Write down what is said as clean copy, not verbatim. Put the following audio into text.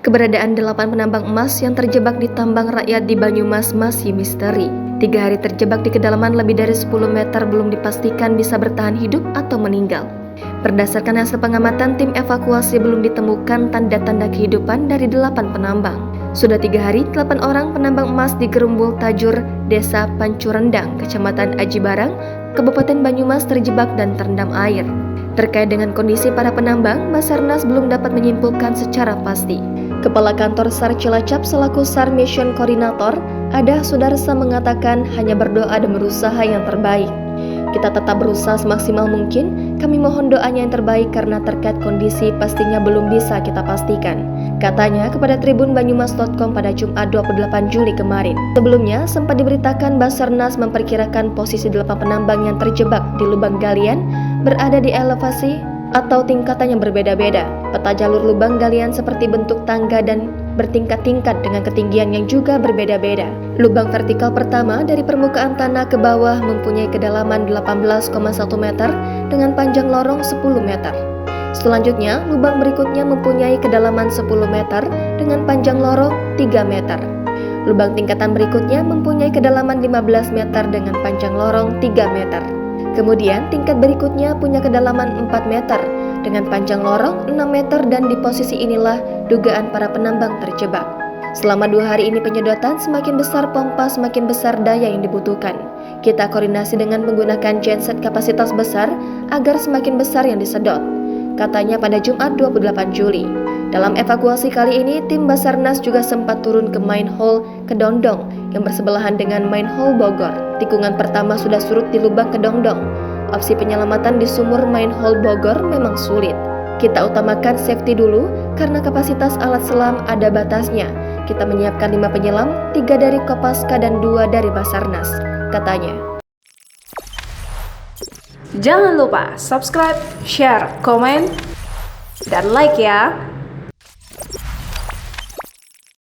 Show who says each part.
Speaker 1: Keberadaan 8 penambang emas yang terjebak di tambang rakyat di Banyumas masih misteri. 3 hari terjebak di kedalaman lebih dari 10 meter belum dipastikan bisa bertahan hidup atau meninggal. Berdasarkan hasil pengamatan, tim evakuasi belum ditemukan tanda-tanda kehidupan dari 8 penambang. Sudah 3 hari, 8 orang penambang emas di Gerumbul Tajur, Desa Pancurendang, Kecamatan Aji Barang, Kabupaten Banyumas terjebak dan terendam air. Terkait dengan kondisi para penambang, Basarnas belum dapat menyimpulkan secara pasti. Kepala Kantor SAR Cilacap selaku SAR Mission Koordinator, Adah Sudarsa mengatakan hanya berdoa dan berusaha yang terbaik. Kita tetap berusaha semaksimal mungkin, kami mohon doanya yang terbaik karena terkait kondisi pastinya belum bisa kita pastikan. Katanya kepada Tribun Banyumas.com pada Jumat 28 Juli kemarin. Sebelumnya sempat diberitakan Basarnas memperkirakan posisi 8 penambang yang terjebak di lubang galian berada di elevasi atau tingkatan yang berbeda-beda. Peta jalur lubang galian seperti bentuk tangga dan bertingkat-tingkat dengan ketinggian yang juga berbeda-beda. Lubang vertikal pertama dari permukaan tanah ke bawah mempunyai kedalaman 18,1 meter dengan panjang lorong 10 meter. Selanjutnya, lubang berikutnya mempunyai kedalaman 10 meter dengan panjang lorong 3 meter. Lubang tingkatan berikutnya mempunyai kedalaman 15 meter dengan panjang lorong 3 meter. Kemudian tingkat berikutnya punya kedalaman 4 meter dengan panjang lorong 6 meter dan di posisi inilah dugaan para penambang terjebak. Selama 2 hari ini penyedotan, semakin besar pompa semakin besar daya yang dibutuhkan. Kita koordinasi dengan menggunakan genset kapasitas besar agar semakin besar yang disedot, katanya pada Jumat 28 Juli. Dalam evakuasi kali ini, tim Basarnas juga sempat turun ke Manhole Kedondong yang bersebelahan dengan Manhole Bogor. Tikungan pertama sudah surut di lubang Kedondong. Opsi penyelamatan di sumur Manhole Bogor memang sulit. Kita utamakan safety dulu karena kapasitas alat selam ada batasnya. Kita menyiapkan 5 penyelam, 3 dari Kopaska dan 2 dari Basarnas, katanya.
Speaker 2: Jangan lupa subscribe, share, komen, dan like ya.